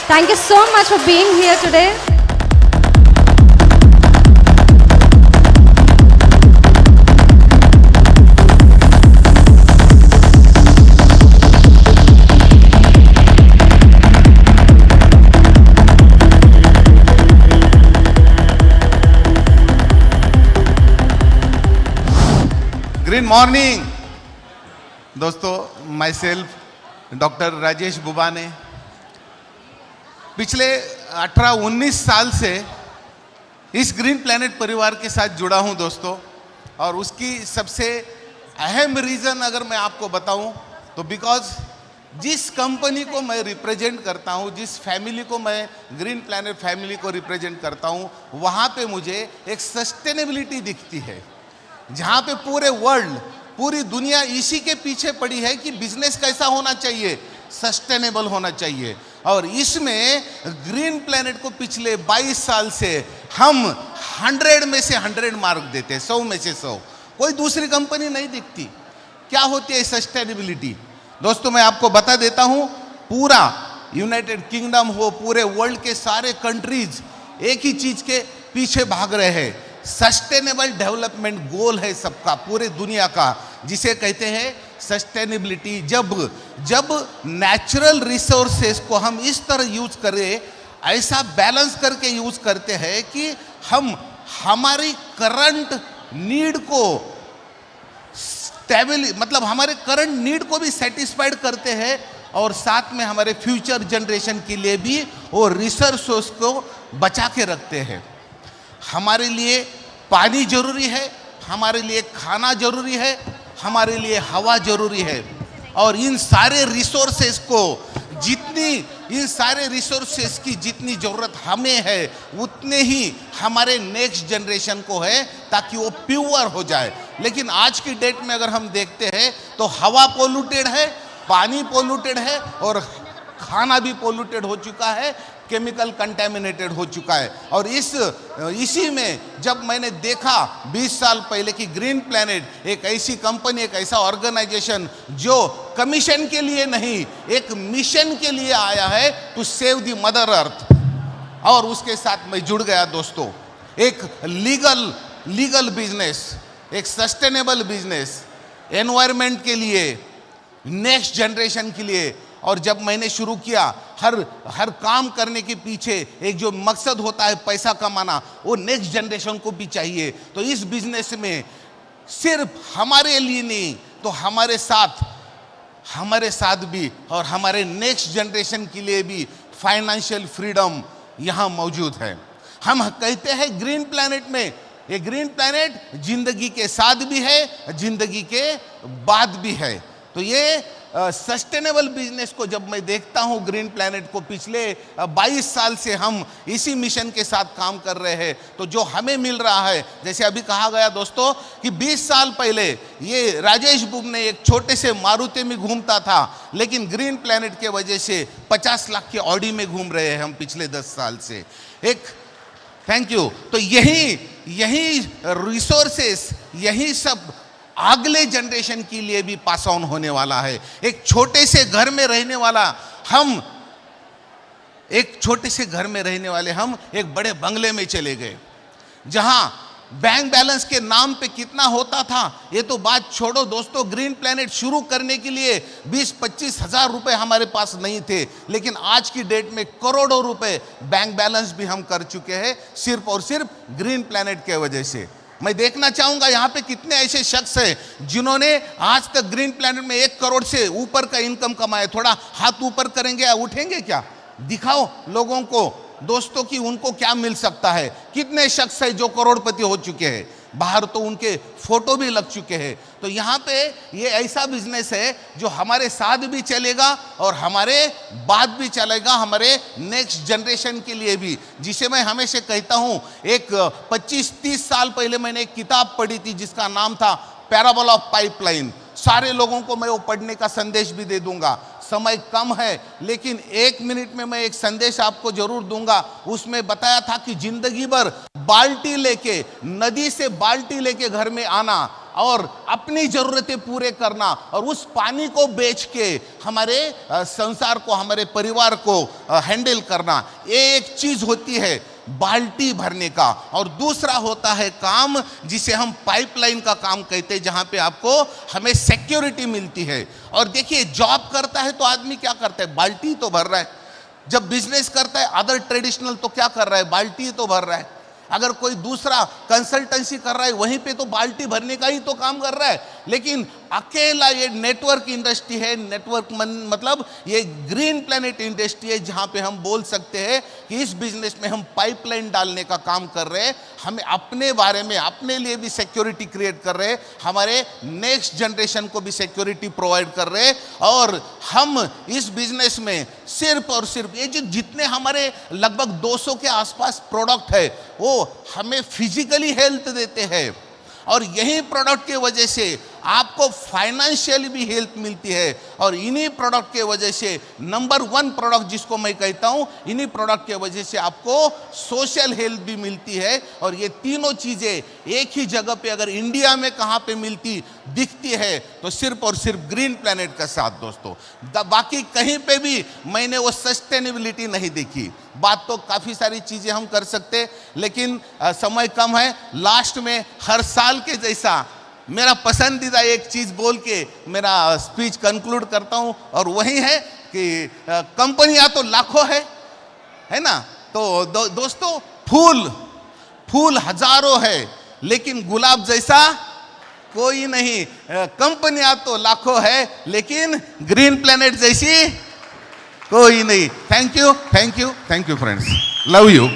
Thank you so much for being here today. Green morning दोस्तों, my self doctor Rajesh बुबाने पिछले 18-19 साल से इस ग्रीन प्लैनेट परिवार के साथ जुड़ा हूं दोस्तों। और उसकी सबसे अहम रीज़न अगर मैं आपको बताऊं तो बिकॉज जिस कंपनी को मैं रिप्रेजेंट करता हूं, जिस फैमिली को मैं ग्रीन प्लैनेट फैमिली को रिप्रेजेंट करता हूं, वहाँ पे मुझे एक सस्टेनेबिलिटी दिखती है, जहाँ पे पूरे वर्ल्ड, पूरी दुनिया इसी के पीछे पड़ी है कि बिजनेस कैसा होना चाहिए, सस्टेनेबल होना चाहिए। और इसमें ग्रीन प्लैनेट को पिछले 22 साल से हम 100 में से 100 मार्क देते हैं, 100 में से 100। कोई दूसरी कंपनी नहीं दिखती। क्या होती है सस्टेनेबिलिटी दोस्तों? मैं आपको बता देता हूं, पूरा यूनाइटेड किंगडम हो, पूरे वर्ल्ड के सारे कंट्रीज एक ही चीज के पीछे भाग रहे हैं। सस्टेनेबल डेवलपमेंट गोल है सबका, पूरे दुनिया का, जिसे कहते हैं सस्टेनेबिलिटी। जब नेचुरल रिसोर्सेस को हम इस तरह यूज करें, ऐसा बैलेंस करके यूज करते हैं कि हम हमारी करंट नीड को मतलब हमारे करंट नीड को भी सेटिस्फाइड करते हैं, और साथ में हमारे फ्यूचर जनरेशन के लिए भी वो रिसोर्सेस को बचा के रखते हैं। हमारे लिए पानी जरूरी है, हमारे लिए खाना जरूरी है, हमारे लिए हवा जरूरी है। और इन सारे रिसोर्सेस की जितनी जरूरत हमें है, उतने ही हमारे नेक्स्ट जनरेशन को है, ताकि वो प्योर हो जाए। लेकिन आज की डेट में अगर हम देखते हैं तो हवा पोल्यूटेड है, पानी पोल्यूटेड है, और खाना भी पोल्यूटेड हो चुका है, केमिकल कंटेमिनेटेड हो चुका है। और इसी में जब मैंने देखा 20 साल पहले कि ग्रीन प्लैनेट एक ऐसी कंपनी, एक ऐसा ऑर्गेनाइजेशन जो कमीशन के लिए नहीं, एक मिशन के लिए आया है, to save the mother earth, और उसके साथ मैं जुड़ गया दोस्तों। एक लीगल बिजनेस, एक सस्टेनेबल बिजनेस, एनवायरनमेंट के लिए, नेक्स्ट जनरेशन के लिए। और जब मैंने शुरू किया, हर काम करने के पीछे एक जो मकसद होता है पैसा कमाना, वो नेक्स्ट जनरेशन को भी चाहिए। तो इस बिजनेस में सिर्फ हमारे लिए नहीं, तो हमारे साथ भी और हमारे नेक्स्ट जनरेशन के लिए भी फाइनेंशियल फ्रीडम यहाँ मौजूद है। हम कहते हैं ग्रीन प्लैनेट में, ये ग्रीन प्लैनेट जिंदगी के साथ भी है, जिंदगी के बाद भी है। तो ये सस्टेनेबल बिजनेस को जब मैं देखता हूँ, ग्रीन प्लैनेट को पिछले 22 साल से हम इसी मिशन के साथ काम कर रहे हैं, तो जो हमें मिल रहा है, जैसे अभी कहा गया दोस्तों कि 20 साल पहले ये राजेश बुबने एक छोटे से मारुति में घूमता था, लेकिन ग्रीन प्लैनेट के वजह से 50 लाख की ऑडी में घूम रहे हैं हम पिछले 10 साल से। Thank you. तो यही रिसोर्सेस, यही सब अगले जनरेशन के लिए भी पास ऑन होने वाला है। एक छोटे से घर में रहने वाले हम एक बड़े बंगले में चले गए, जहां बैंक बैलेंस के नाम पे कितना होता था ये तो बात छोड़ो दोस्तों। ग्रीन प्लैनेट शुरू करने के लिए 20-25 हजार रुपए हमारे पास नहीं थे, लेकिन आज की डेट में करोड़ों रुपए बैंक बैलेंस भी हम कर चुके हैं, सिर्फ और सिर्फ ग्रीन प्लैनेट के वजह से। मैं देखना चाहूंगा यहाँ पे कितने ऐसे शख्स हैं जिन्होंने आज तक ग्रीन प्लैनेट में 1 करोड़ से ऊपर का इनकम कमाया। थोड़ा हाथ ऊपर करेंगे या उठेंगे क्या? दिखाओ लोगों को, दोस्तों की उनको क्या मिल सकता है। कितने शख्स हैं जो करोड़पति हो चुके हैं, बाहर तो उनके फोटो भी लग चुके हैं। तो यहाँ पे ये ऐसा बिजनेस है जो हमारे साथ भी चलेगा और हमारे बाद भी चलेगा, हमारे नेक्स्ट जनरेशन के लिए भी। जिसे मैं हमेशा कहता हूँ, एक 25-30 साल पहले मैंने एक किताब पढ़ी थी जिसका नाम था पैराबल ऑफ पाइपलाइन। सारे लोगों को मैं वो पढ़ने का संदेश भी दे दूंगा, समय कम है, लेकिन 1 मिनट में मैं एक संदेश आपको जरूर दूंगा। उसमें बताया था कि जिंदगी भर बाल्टी लेके, नदी से बाल्टी लेके घर में आना और अपनी जरूरतें पूरे करना और उस पानी को बेच के हमारे संसार को, हमारे परिवार को हैंडल करना, ये एक चीज होती है बाल्टी भरने का। और दूसरा होता है काम जिसे हम पाइपलाइन का काम कहते हैं, जहां पे आपको हमें सिक्योरिटी मिलती है। और देखिए, जॉब करता है तो आदमी क्या करता है, बाल्टी तो भर रहा है। जब बिजनेस करता है अदर ट्रेडिशनल तो क्या कर रहा है, बाल्टी तो भर रहा है। अगर कोई दूसरा कंसल्टेंसी कर रहा है वहीं पे तो बाल्टी भरने का ही तो काम कर रहा है। लेकिन अकेला ये नेटवर्क इंडस्ट्री है, नेटवर्क मतलब ये ग्रीन प्लेनेट इंडस्ट्री है, जहां पे हम बोल सकते हैं कि इस बिजनेस में हम पाइपलाइन डालने का काम कर रहे हैं। हमें अपने बारे में, अपने लिए भी सिक्योरिटी क्रिएट कर रहे हैं, हमारे नेक्स्ट जनरेशन को भी सिक्योरिटी प्रोवाइड कर रहे हैं। और हम इस बिजनेस में सिर्फ और सिर्फ ये जो जितने हमारे लगभग 200 के आसपास प्रोडक्ट है वो हमें फिजिकली हेल्थ देते हैं। और यही प्रोडक्ट के वजह से आपको फाइनेंशियली भी हेल्प मिलती है। और इन्हीं प्रोडक्ट के वजह से नंबर 1 प्रोडक्ट जिसको मैं कहता हूं, इन्हीं प्रोडक्ट के वजह से आपको सोशल हेल्प भी मिलती है। और ये तीनों चीजें एक ही जगह पे अगर इंडिया में कहां पे मिलती दिखती है तो सिर्फ और सिर्फ ग्रीन प्लेनेट के साथ दोस्तों। बाकी कहीं पे भी मैंने वो सस्टेनेबिलिटी नहीं देखी। बात तो काफी सारी चीजें हम कर सकते, लेकिन समय कम है। लास्ट में हर साल के जैसा मेरा पसंदीदा एक चीज बोल के मेरा स्पीच कंक्लूड करता हूं, और वही है कि कंपनियां तो लाखों है ना। तो दोस्तों, फूल हजारों है लेकिन गुलाब जैसा कोई नहीं। कंपनियां तो लाखों है लेकिन ग्रीन प्लेनेट जैसी कोई नहीं। Thank you friends, love you.